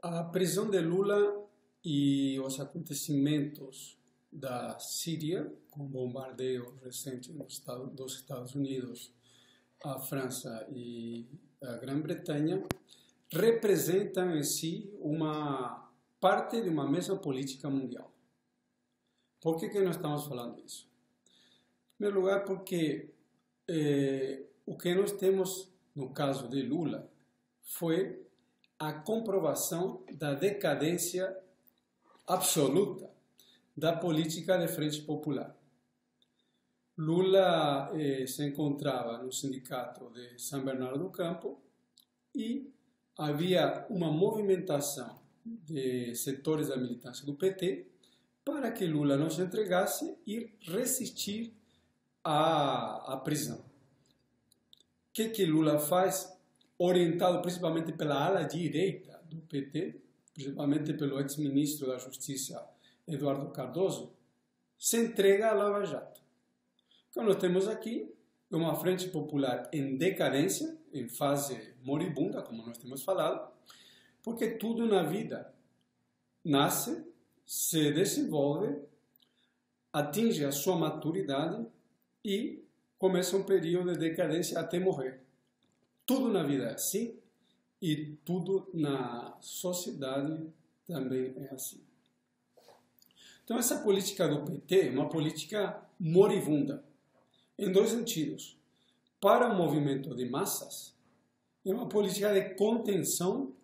A prisão de Lula e os acontecimentos da Síria, com o bombardeio recente dos Estados Unidos, a França e a Grã-Bretanha, representam em si uma parte de uma mesma política mundial. Por que nós estamos falando isso? Em primeiro lugar, porque o que nós temos no caso de Lula foi a comprovação da decadência absoluta da política de Frente Popular. Lula se encontrava no sindicato de São Bernardo do Campo e havia uma movimentação de setores da militância do PT para que Lula não se entregasse e resistir à prisão. O que Lula faz? Orientado principalmente pela ala direita do PT, principalmente pelo ex-ministro da Justiça Eduardo Cardoso, se entrega à Lava Jato. O que nós temos aqui é uma Frente Popular em decadência, em fase moribunda, como nós temos falado, porque tudo na vida nasce, se desenvolve, atinge a sua maturidade e começa um período de decadência até morrer. Tudo na vida é assim e tudo na sociedade também é assim. Então essa política do PT é uma política moribunda, em dois sentidos. Para o movimento de massas, é uma política de contenção,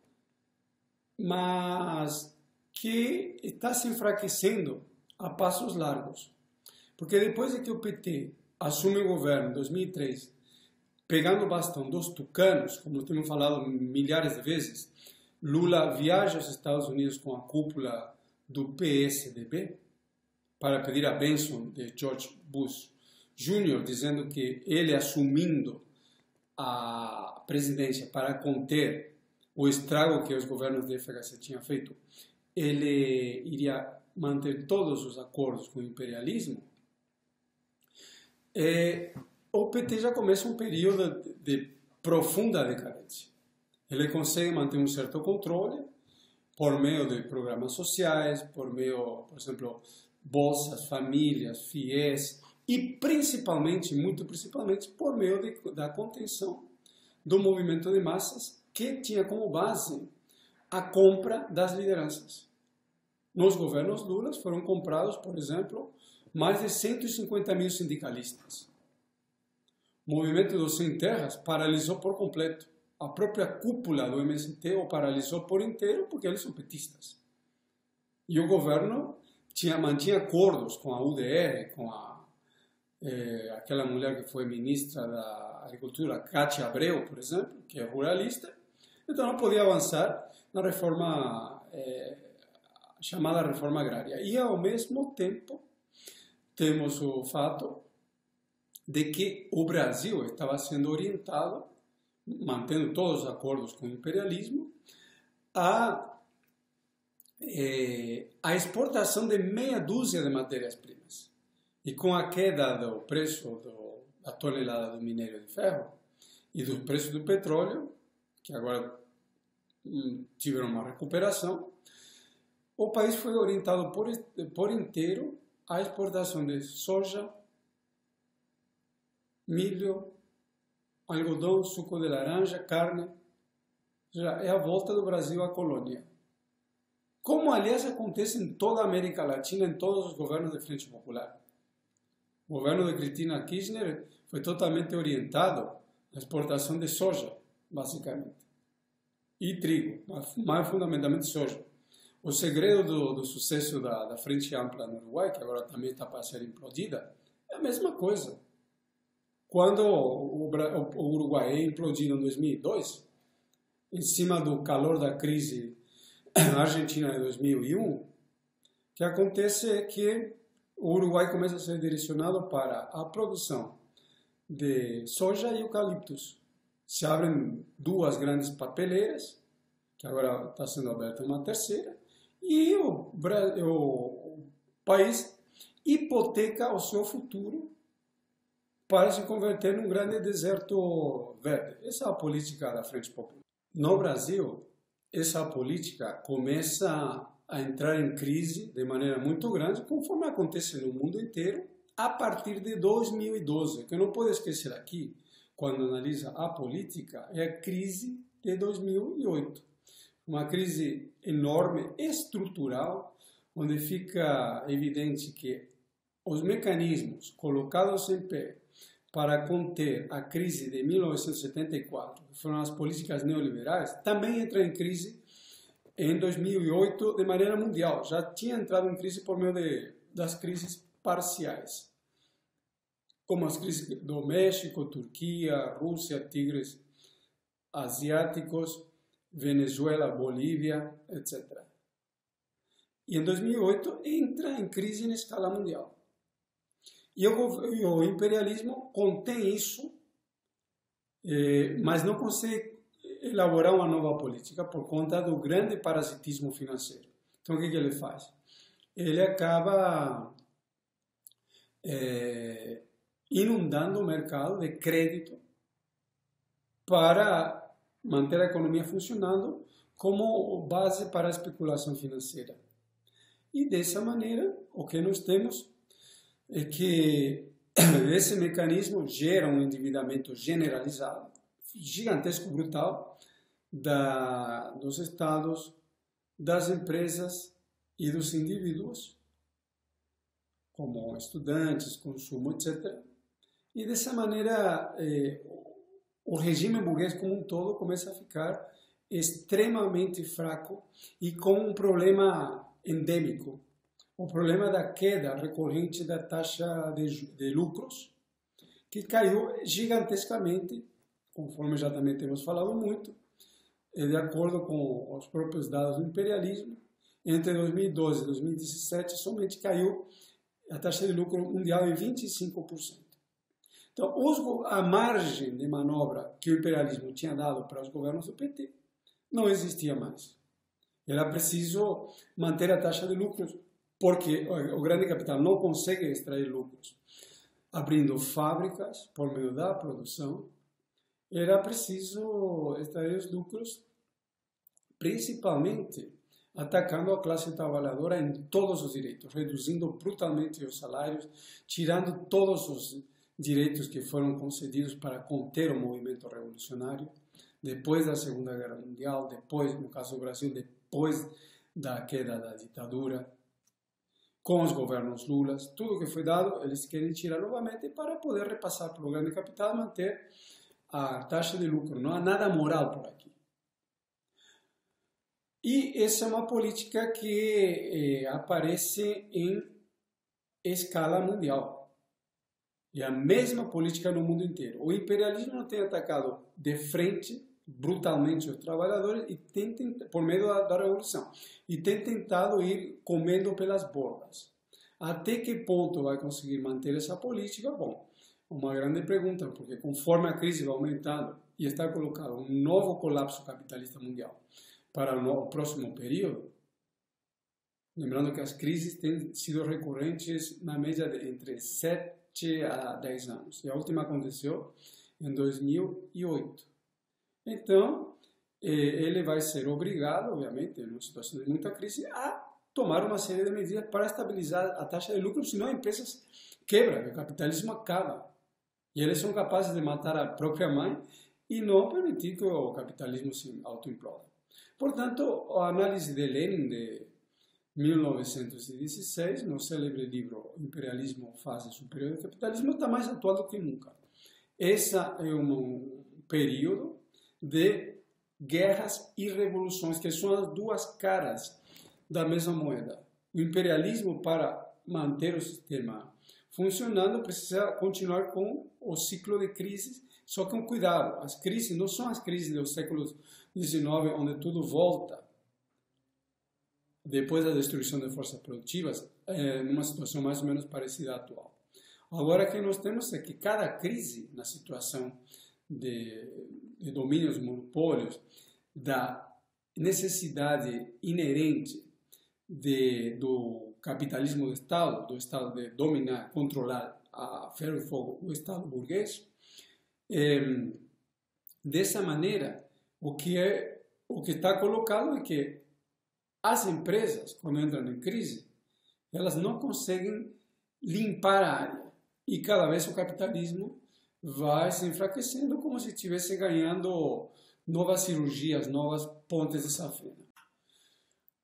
mas que está se enfraquecendo a passos largos. Porque depois de que o PT assume o governo em 2003, pegando o bastão dos tucanos, como temos falado milhares de vezes, Lula viaja aos Estados Unidos com a cúpula do PSDB para pedir a bênção de George Bush Jr., dizendo que ele, assumindo a presidência para conter o estrago que os governos de FHC tinham feito, ele iria manter todos os acordos com o imperialismo. O PT já começa um período de profunda decadência. Ele consegue manter um certo controle por meio de programas sociais, por meio, por exemplo, bolsas, famílias, FIES, e principalmente, muito principalmente, por meio da contenção do movimento de massas, que tinha como base a compra das lideranças. Nos governos Lula foram comprados, por exemplo, mais de 150 mil sindicalistas. O movimento dos sem terras paralisou por completo. A própria cúpula do MST o paralisou por inteiro porque eles são petistas. E o governo mantinha acordos com a UDR, com aquela mulher que foi ministra da Agricultura, Cátia Abreu, por exemplo, que é ruralista. Então não podia avançar na reforma, chamada reforma agrária. E ao mesmo tempo temos o fato de que o Brasil estava sendo orientado, mantendo todos os acordos com o imperialismo, a exportação de meia dúzia de matérias-primas. E com a queda do preço da tonelada do minério de ferro e do preço do petróleo, que agora tiveram uma recuperação, o país foi orientado por inteiro à exportação de soja, milho, algodão, suco de laranja, carne. Já é a volta do Brasil à colônia. Como, aliás, acontece em toda a América Latina, em todos os governos de Frente Popular. O governo de Cristina Kirchner foi totalmente orientado à exportação de soja, basicamente. E trigo, mas mais fundamentalmente soja. O segredo do sucesso da Frente Ampla no Uruguai, que agora também está para ser implodida, é a mesma coisa. Quando o Uruguai é implodido em 2002, em cima do calor da crise argentina de 2001, o que acontece é que o Uruguai começa a ser direcionado para a produção de soja e eucaliptus. Se abrem duas grandes papeleiras, que agora está sendo aberta uma terceira, e o país hipoteca o seu futuro para se converter num grande deserto verde. Essa é a política da Frente Popular. No Brasil, essa política começa a entrar em crise de maneira muito grande, conforme acontece no mundo inteiro, a partir de 2012. O que não pode esquecer aqui, quando analisa a política, é a crise de 2008. Uma crise enorme, estrutural, onde fica evidente que os mecanismos colocados em pé para conter a crise de 1974, que foram as políticas neoliberais, também entram em crise em 2008 de maneira mundial. Já tinha entrado em crise por meio das crises parciais, como as crises do México, Turquia, Rússia, tigres asiáticos, Venezuela, Bolívia, etc. E em 2008 entra em crise em escala mundial. E o imperialismo contém isso, mas não consegue elaborar uma nova política por conta do grande parasitismo financeiro. Então, o que ele faz? Ele acaba inundando o mercado de crédito para manter a economia funcionando como base para a especulação financeira. E dessa maneira, o que nós temos é que esse mecanismo gera um endividamento generalizado, gigantesco, brutal, dos estados, das empresas e dos indivíduos, como estudantes, consumo, etc. E dessa maneira, o regime burguês como um todo começa a ficar extremamente fraco e com um problema endêmico, o problema da queda recorrente da taxa de lucros, que caiu gigantescamente, conforme já também temos falado muito, de acordo com os próprios dados do imperialismo. Entre 2012 e 2017, somente caiu a taxa de lucro mundial em 25%. Então, a margem de manobra que o imperialismo tinha dado para os governos do PT não existia mais. Era preciso manter a taxa de lucros, porque o grande capital não consegue extrair lucros abrindo fábricas por meio da produção. Era preciso extrair os lucros principalmente atacando a classe trabalhadora em todos os direitos, reduzindo brutalmente os salários, tirando todos os direitos que foram concedidos para conter o movimento revolucionário, depois da Segunda Guerra Mundial, depois, no caso do Brasil, depois da queda da ditadura, com os governos Lula, tudo que foi dado, eles querem tirar novamente para poder repassar para o grande capital e manter a taxa de lucro. Não há nada moral por aqui. E essa é uma política que aparece em escala mundial. E a mesma política no mundo inteiro. O imperialismo não tem atacado de frente, brutalmente, os trabalhadores e por meio da revolução. E tem tentado ir comendo pelas bordas. Até que ponto vai conseguir manter essa política? Bom, uma grande pergunta, porque conforme a crise vai aumentando e está colocado um novo colapso capitalista mundial para o próximo período, lembrando que as crises têm sido recorrentes na média de entre 7 a 10 anos. E a última aconteceu em 2008. Então, ele vai ser obrigado, obviamente, numa situação de muita crise, a tomar uma série de medidas para estabilizar a taxa de lucro, senão a empresa quebra, o capitalismo acaba. E eles são capazes de matar a própria mãe e não permitir que o capitalismo se autoimploda. Portanto, a análise de Lenin de 1916, no célebre livro Imperialismo, Fase Superior do Capitalismo, está mais atual do que nunca. Esse é um período de guerras e revoluções, que são as duas caras da mesma moeda. O imperialismo, para manter o sistema funcionando, precisa continuar com o ciclo de crises, só com cuidado. As crises não são as crises dos séculos XIX, onde tudo volta depois da destruição de forças produtivas, numa situação mais ou menos parecida à atual. Agora, o que nós temos é que cada crise, na situação de domínios, monopólios, da necessidade inerente do capitalismo do Estado de dominar, controlar a ferro e fogo o Estado burguês, dessa maneira, o que é o que está colocado é que as empresas, quando entram em crise, elas não conseguem limpar a área. E cada vez o capitalismo vai se enfraquecendo como se estivesse ganhando novas cirurgias, novas pontes de safena.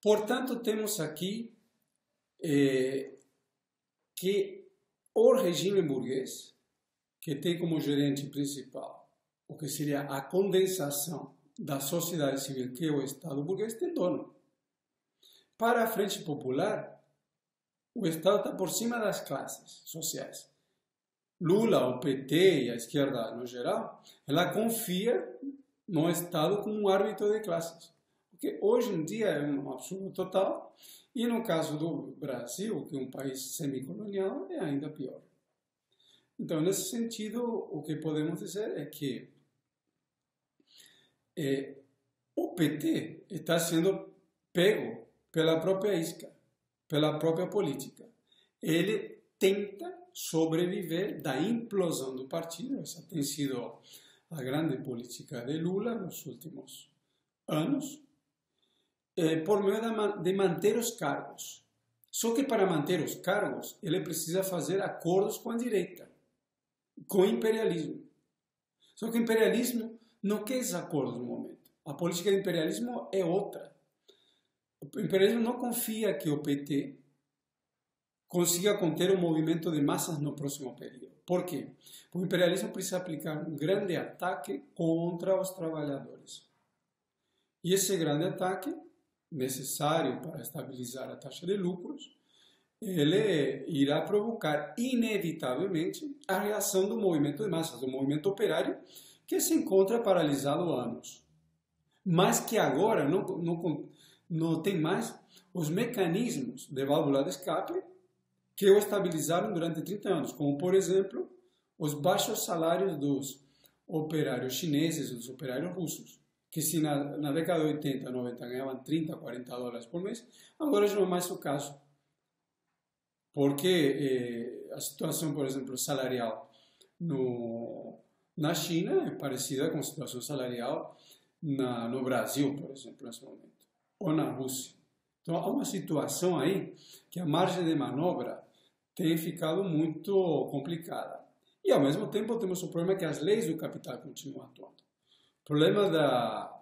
Portanto, temos aqui que o regime burguês, que tem como gerente principal o que seria a condensação da sociedade civil, que é o Estado burguês, tem dono. Para a Frente Popular, o Estado está por cima das classes sociais. Lula, o PT e a esquerda no geral, ela confia no Estado como um árbitro de classes. Porque hoje em dia é um absurdo total, e no caso do Brasil, que é um país semicolonial, é ainda pior. Então, nesse sentido, o que podemos dizer é que o PT está sendo pego pela própria isca, pela própria política. Ele tenta sobreviver da implosão do partido. Essa tem sido a grande política de Lula nos últimos anos, por meio de manter os cargos. Só que para manter os cargos, ele precisa fazer acordos com a direita, com o imperialismo. Só que o imperialismo não quer esses acordos no momento. A política do imperialismo é outra. O imperialismo não confia que o PT consiga conter o movimento de massas no próximo período. Por quê? Porque o imperialismo precisa aplicar um grande ataque contra os trabalhadores. E esse grande ataque, necessário para estabilizar a taxa de lucros, ele irá provocar inevitavelmente a reação do movimento de massas, do movimento operário, que se encontra paralisado há anos. Mas que agora não tem mais os mecanismos de válvula de escape que o estabilizaram durante 30 anos, como, por exemplo, os baixos salários dos operários chineses e dos operários russos, que se na década de 80, 90 ganhavam 30, 40 dólares por mês, agora já não é mais o caso. Porque a situação, por exemplo, salarial na China é parecida com a situação salarial no Brasil, por exemplo, nesse momento, ou na Rússia. Então, há uma situação aí que a margem de manobra tem ficado muito complicada. E, ao mesmo tempo, temos o problema que as leis do capital continuam atuando. O problema da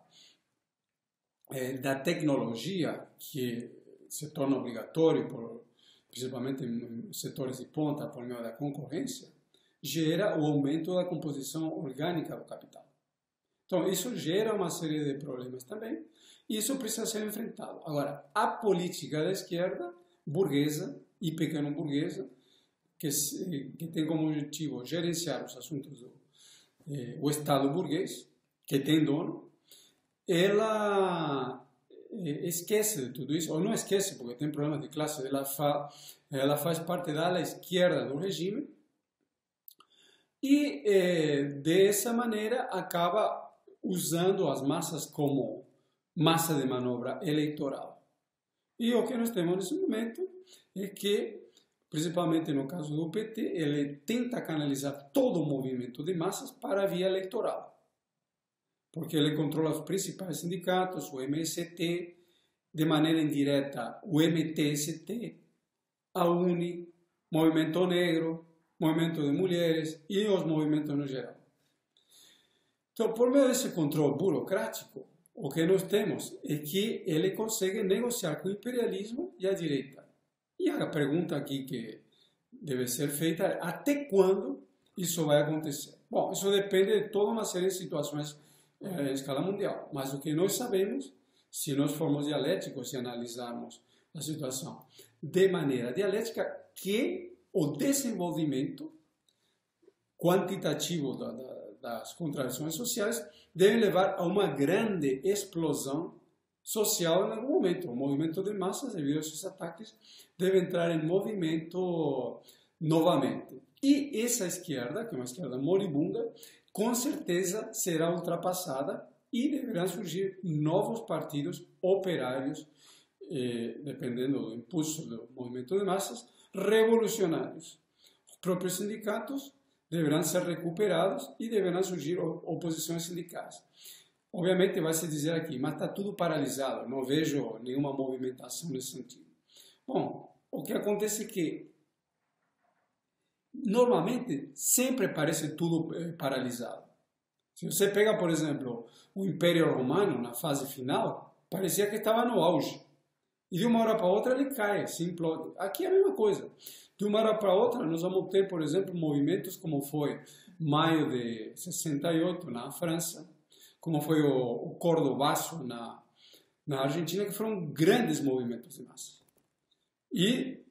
tecnologia, que se torna obrigatório, principalmente em setores de ponta, por meio da concorrência, gera o aumento da composição orgânica do capital. Então, isso gera uma série de problemas também, e isso precisa ser enfrentado. Agora, a política da esquerda, burguesa e pequeno-burguesa, que tem como objetivo gerenciar os assuntos do Estado burguês, que tem dono, ela esquece de tudo isso, ou não esquece, porque tem problemas de classe, ela faz parte da ala esquerda do regime, e dessa maneira acaba usando as massas como massa de manobra eleitoral. E o que nós temos nesse momento é que, principalmente no caso do PT, ele tenta canalizar todo o movimento de massas para a via eleitoral. Porque ele controla os principais sindicatos, o MST, de maneira indireta o MTST, a UNE, Movimento Negro, Movimento de Mulheres e os movimentos no geral. Então, por meio desse controle burocrático, o que nós temos é que ele consegue negociar com o imperialismo e a direita. E a pergunta aqui que deve ser feita é: até quando isso vai acontecer? Bom, isso depende de toda uma série de situações em escala mundial, mas o que nós sabemos, se nós formos dialéticos e analisarmos a situação de maneira dialética, que o desenvolvimento quantitativo das contradições sociais deve levar a uma grande explosão social em algum momento. O movimento de massas, devido a esses ataques, deve entrar em movimento novamente. E essa esquerda, que é uma esquerda moribunda, com certeza será ultrapassada e deverão surgir novos partidos operários, dependendo do impulso do movimento de massas, revolucionários. Os próprios sindicatos deverão ser recuperados e deverão surgir oposições sindicais. Obviamente vai se dizer aqui, mas está tudo paralisado, não vejo nenhuma movimentação nesse sentido. Bom, o que acontece é que normalmente sempre parece tudo paralisado. Se você pega, por exemplo, o Império Romano na fase final, parecia que estava no auge. E de uma hora para outra ele cai, se implode. Aqui é a mesma coisa. De uma hora para outra nós vamos ter, por exemplo, movimentos como foi maio de 68 na França, como foi o Cordobaço na Argentina, que foram grandes movimentos de massa. E,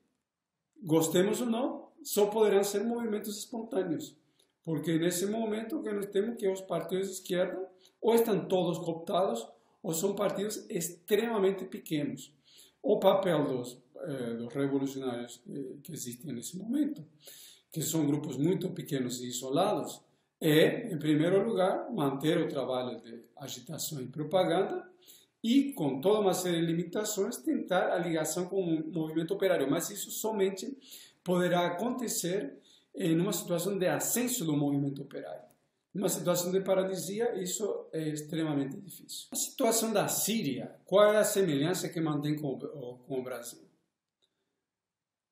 gostemos ou não, só poderão ser movimentos espontâneos. Porque nesse momento o que nós temos que os partidos de esquerda ou estão todos cooptados ou são partidos extremamente pequenos. O papel dos revolucionários que existem nesse momento, que são grupos muito pequenos e isolados, é, em primeiro lugar, manter o trabalho de agitação e propaganda e, com toda uma série de limitações, tentar a ligação com o movimento operário. Mas isso somente poderá acontecer em uma situação de ascenso do movimento operário. Numa situação de paralisia, isso é extremamente difícil. A situação da Síria, qual é a semelhança que mantém com o Brasil?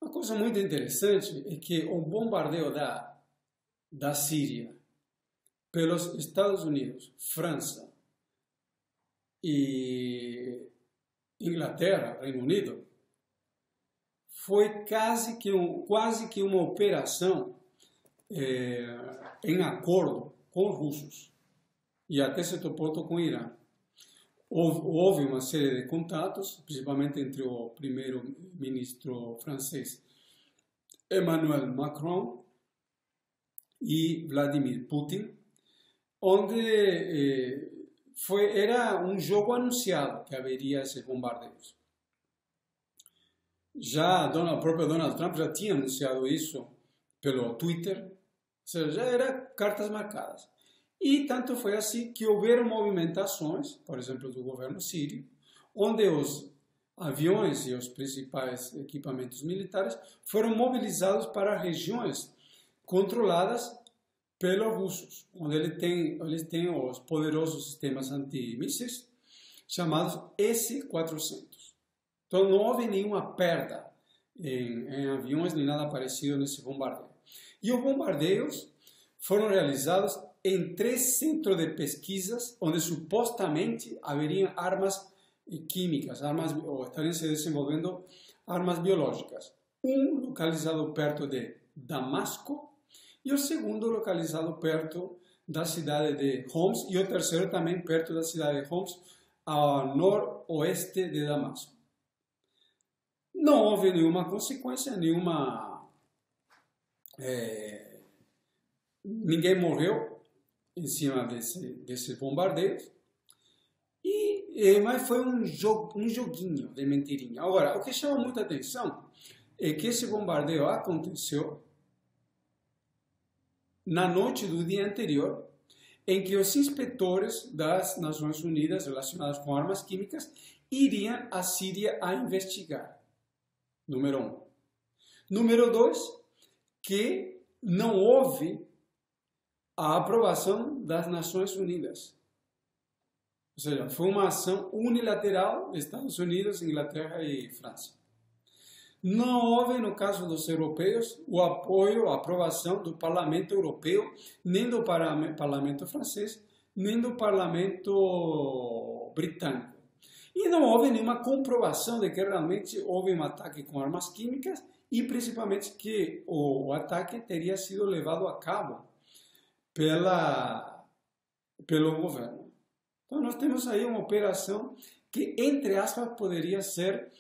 Uma coisa muito interessante é que o bombardeio da Síria pelos Estados Unidos, França e Inglaterra, Reino Unido, foi quase que uma operação em acordo com os russos e até certo ponto com o Irã. Houve uma série de contatos, principalmente entre o primeiro-ministro francês Emmanuel Macron e Vladimir Putin, onde era um jogo anunciado que haveria esses bombardeios. Já o próprio Donald Trump já tinha anunciado isso pelo Twitter, ou seja, já era cartas marcadas. E tanto foi assim que houveram movimentações, por exemplo, do governo sírio, onde os aviões e os principais equipamentos militares foram mobilizados para regiões controladas pelos russos, onde eles têm os poderosos sistemas antimísseis chamados S-400. Então não houve nenhuma perda em aviões nem nada parecido nesse bombardeio. E os bombardeios foram realizados em 3 centros de pesquisas onde supostamente haveriam armas químicas, ou estariam se desenvolvendo armas biológicas. Um localizado perto de Damasco e o segundo localizado perto da cidade de Homs e o terceiro também perto da cidade de Homs, ao noroeste de Damasco. Não houve nenhuma consequência, ninguém morreu em cima desses bombardeios, mas foi um joguinho de mentirinha. Agora, o que chama muita atenção é que esse bombardeio aconteceu na noite do dia anterior, em que os inspetores das Nações Unidas relacionados com armas químicas iriam à Síria a investigar. Número 1. Número 2, que não houve a aprovação das Nações Unidas. Ou seja, foi uma ação unilateral de Estados Unidos, Inglaterra e França. Não houve, no caso dos europeus, o apoio, a aprovação do Parlamento Europeu, nem do Parlamento Francês, nem do Parlamento Britânico. E não houve nenhuma comprovação de que realmente houve um ataque com armas químicas e principalmente que o ataque teria sido levado a cabo pelo governo. Então nós temos aí uma operação que, entre aspas, poderia ser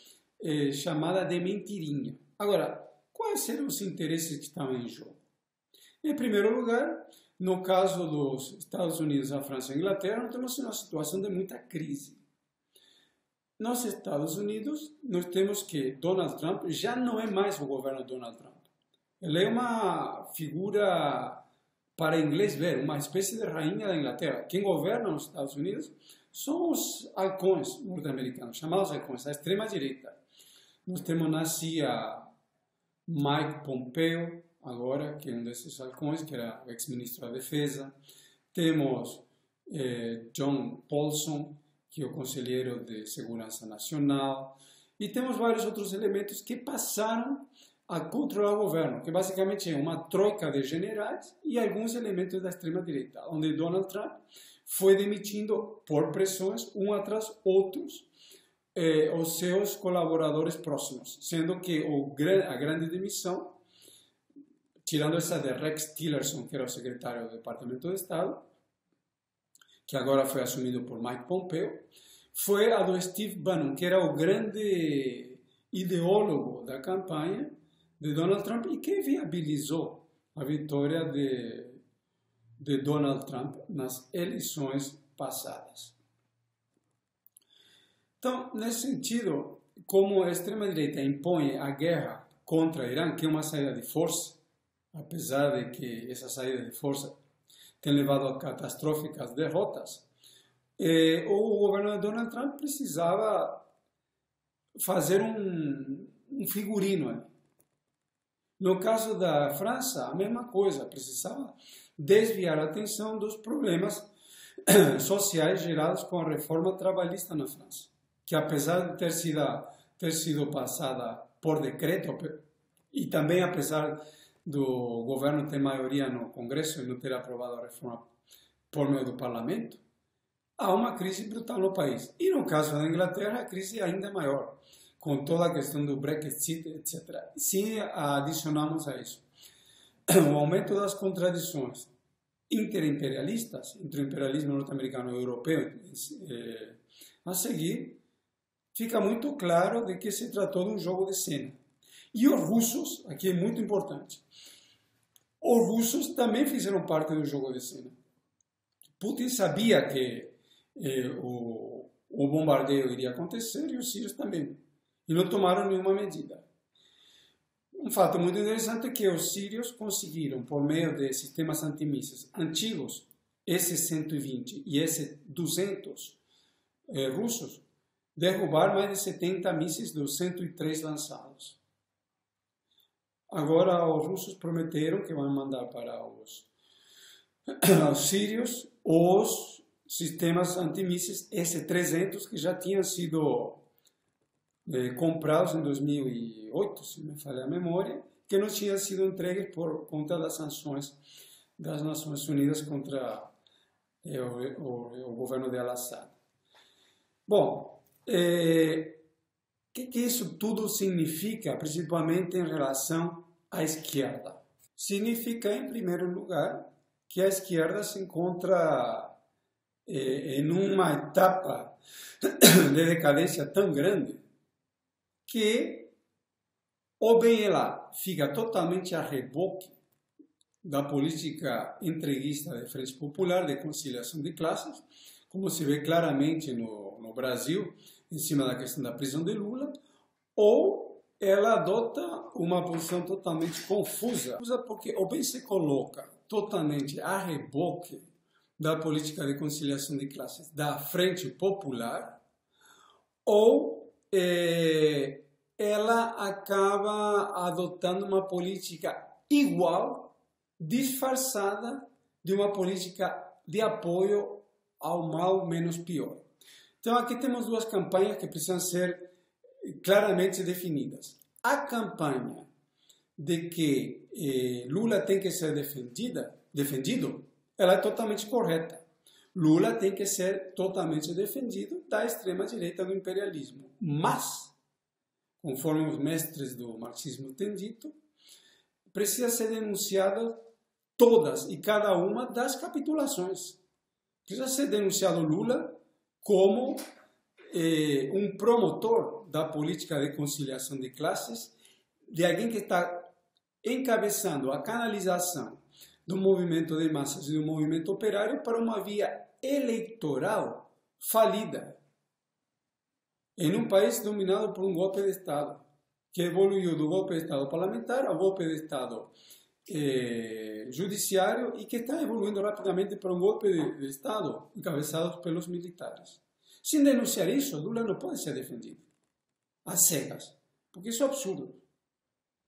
chamada de mentirinha. Agora, quais seriam os interesses que estão em jogo? Em primeiro lugar, no caso dos Estados Unidos, a França e a Inglaterra, nós temos uma situação de muita crise. Nos Estados Unidos, nós temos que Donald Trump já não é mais o governo de Donald Trump. Ele é uma figura, para inglês ver, uma espécie de rainha da Inglaterra. Quem governa nos Estados Unidos são os halcões norte-americanos, chamados halcões, a extrema-direita. Nós temos na CIA Mike Pompeo, agora, que é um desses halcões, que era o ex-ministro da Defesa. Temos John Paulson, que é o conselheiro de Segurança Nacional, e temos vários outros elementos que passaram a controlar o governo, que basicamente é uma troika de generais e alguns elementos da extrema-direita, onde Donald Trump foi demitindo por pressões, um atrás outros, os seus colaboradores próximos, sendo que a grande demissão, tirando essa de Rex Tillerson, que era o secretário do Departamento de Estado, que agora foi assumido por Mike Pompeo, foi a do Steve Bannon, que era o grande ideólogo da campanha de Donald Trump e que viabilizou a vitória de Donald Trump nas eleições passadas. Então, nesse sentido, como a extrema-direita impõe a guerra contra o Irã, que é uma saída de força, apesar de que essa saída de força tem levado a catastróficas derrotas, o governo de Donald Trump precisava fazer um figurino ali. No caso da França, a mesma coisa, precisava desviar a atenção dos problemas sociais gerados com a reforma trabalhista na França, que apesar de ter sido passada por decreto, e também apesar do governo ter maioria no Congresso e não ter aprovado a reforma por meio do parlamento, há uma crise brutal no país. E no caso da Inglaterra, a crise é ainda maior, com toda a questão do Brexit, etc. Se adicionamos a isso o aumento das contradições interimperialistas, entre o imperialismo norte-americano e europeu, a seguir, fica muito claro de que se tratou de um jogo de cena. E os russos, aqui é muito importante, os russos também fizeram parte do jogo de cena. Putin sabia que o bombardeio iria acontecer e os sírios também. E não tomaram nenhuma medida. Um fato muito interessante é que os sírios conseguiram, por meio de sistemas antimísseis antigos, S-120 e S-200 russos, derrubar mais de 70 mísseis dos 103 lançados. Agora os russos prometeram que vão mandar para os sírios os sistemas antimísseis S-300 que já tinham sido comprados em 2008, se me falha a memória, que não tinham sido entregues por conta das sanções das Nações Unidas contra o governo de Al-Assad. Bom, que isso tudo significa, principalmente em relação à esquerda? Significa, em primeiro lugar, que a esquerda se encontra em uma etapa de decadência tão grande que ou bem ela fica totalmente a reboque da política entreguista de Frente Popular de conciliação de classes, como se vê claramente no Brasil, em cima da questão da prisão de Lula, ou ela adota uma posição totalmente confusa, porque ou bem se coloca totalmente a reboque da política de conciliação de classes da Frente Popular, ou ela acaba adotando uma política igual, disfarçada de uma política de apoio ao mal menos pior. Então aqui temos duas campanhas que precisam ser claramente definidas. A campanha de que Lula tem que ser defendido, ela é totalmente correta. Lula tem que ser totalmente defendido da extrema-direita do imperialismo. Mas, conforme os mestres do marxismo têm dito, precisa ser denunciada todas e cada uma das capitulações. Precisa ser denunciado Lula como um promotor da política de conciliação de classes, de alguém que está encabeçando a canalização do movimento de massas e do movimento operário para uma via eleitoral falida, em um país dominado por um golpe de Estado, que evoluiu do golpe de Estado parlamentar ao golpe de Estado judiciário e que está evoluindo rapidamente para um golpe de Estado encabeçado pelos militares. Sem denunciar isso, Lula não pode ser defendido às cegas, porque isso é absurdo.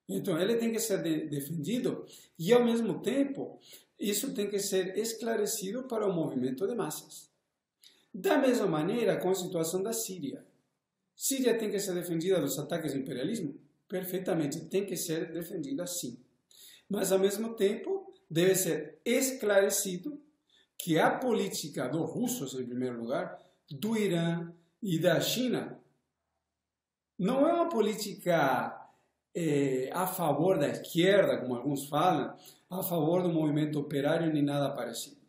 Então, ele tem que ser defendido e, ao mesmo tempo, isso tem que ser esclarecido para o movimento de massas. Da mesma maneira com a situação da Síria. Síria tem que ser defendida dos ataques do imperialismo? Perfeitamente, tem que ser defendida sim. Mas, ao mesmo tempo, deve ser esclarecido que a política dos russos, em primeiro lugar, do Irã e da China, não é uma política a favor da esquerda, como alguns falam, a favor do movimento operário, nem nada parecido.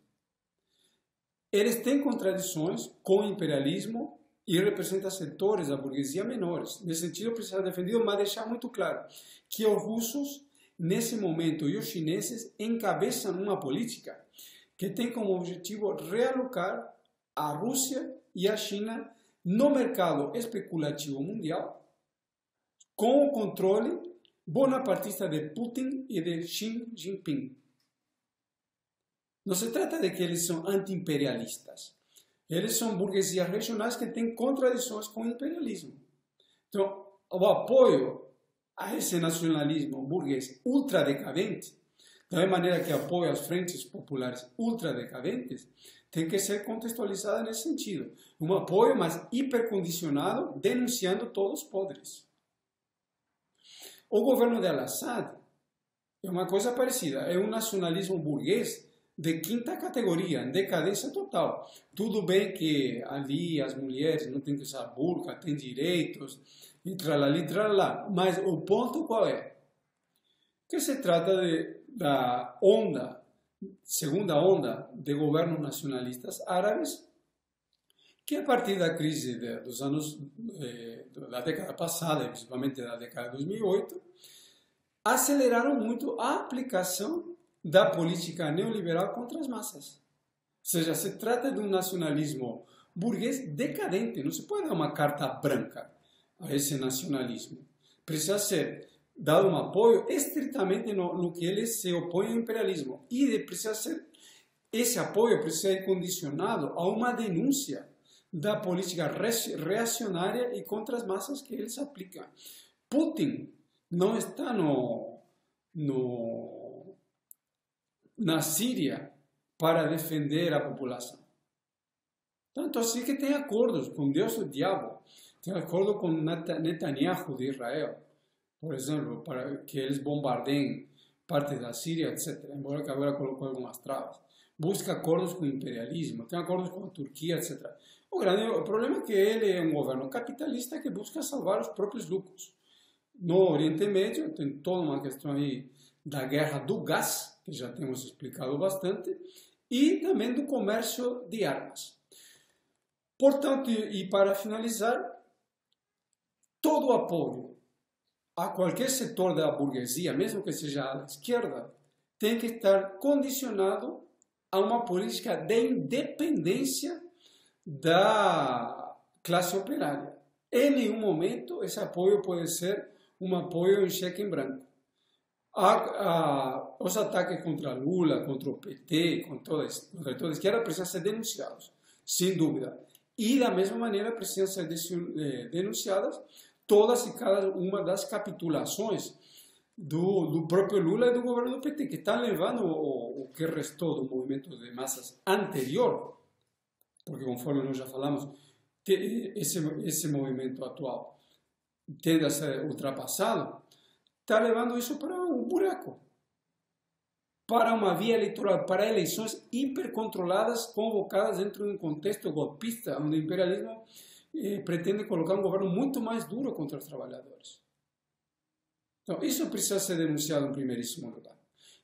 Eles têm contradições com o imperialismo e representam setores da burguesia menores. Nesse sentido, precisa ser defendido, mas deixar muito claro que os russos, nesse momento, e os chineses encabeçam uma política que tem como objetivo realocar a Rússia e a China no mercado especulativo mundial, com o controle bonapartista de Putin e de Xi Jinping. Não se trata de que eles são anti-imperialistas. Eles são burguesias regionais que têm contradições com o imperialismo. Então, o apoio a esse nacionalismo burguês ultradecadente, da mesma maneira que apoio às frentes populares ultradecadentes, tem que ser contextualizado nesse sentido. Um apoio, mas hipercondicionado, denunciando todos os podres. O governo de Al-Assad é uma coisa parecida. É um nacionalismo burguês de quinta categoria, em decadência total. Tudo bem que ali as mulheres não têm que usar burca, têm direitos, e tralala, mas o ponto qual é? Que se trata da segunda onda de governos nacionalistas árabes, que a partir da crise dos anos da década passada, principalmente da década de 2008, aceleraram muito a aplicação da política neoliberal contra as massas. Ou seja, se trata de um nacionalismo burguês decadente. Não se pode dar uma carta branca a esse nacionalismo. Precisa ser dado um apoio estritamente no que ele se opõe ao imperialismo. E esse apoio precisa ser condicionado a uma denúncia da política reacionária e contra as massas que eles aplicam. Putin não está na Síria para defender a população. Tanto assim que tem acordos com Deus e o diabo. Tem acordo com Netanyahu de Israel, por exemplo, para que eles bombardeiem parte da Síria, etc. Embora que agora colocou algumas travas. Busca acordos com o imperialismo, tem acordos com a Turquia, etc. O problema é que ele é um governo capitalista que busca salvar os próprios lucros. No Oriente Médio tem toda uma questão aí da guerra do gás, que já temos explicado bastante, e também do comércio de armas. Portanto, e para finalizar, todo o apoio a qualquer setor da burguesia, mesmo que seja a esquerda, tem que estar condicionado a uma política de independência da classe operária. Em nenhum momento esse apoio pode ser um apoio em cheque em branco. Os ataques contra Lula, contra o PT, contra toda a esquerda precisam ser denunciados, sem dúvida. E da mesma maneira precisam ser denunciadas todas e cada uma das capitulações do próprio Lula e do governo do PT, que estão levando o que restou do movimento de massas anterior, porque conforme nós já falamos, esse movimento atual tende a ser ultrapassado, está levando isso para um buraco, para uma via eleitoral, para eleições hipercontroladas, convocadas dentro de um contexto golpista, onde o imperialismo pretende colocar um governo muito mais duro contra os trabalhadores. Então, isso precisa ser denunciado em primeiríssimo lugar.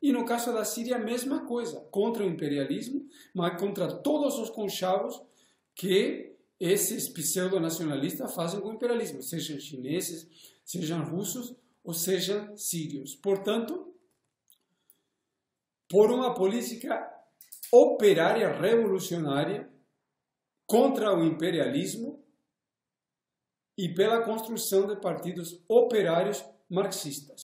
E no caso da Síria, a mesma coisa, contra o imperialismo, mas contra todos os conchavos que esses pseudo-nacionalistas fazem com o imperialismo, sejam chineses, sejam russos ou sejam sírios. Portanto, por uma política operária revolucionária contra o imperialismo e pela construção de partidos operários marxistas.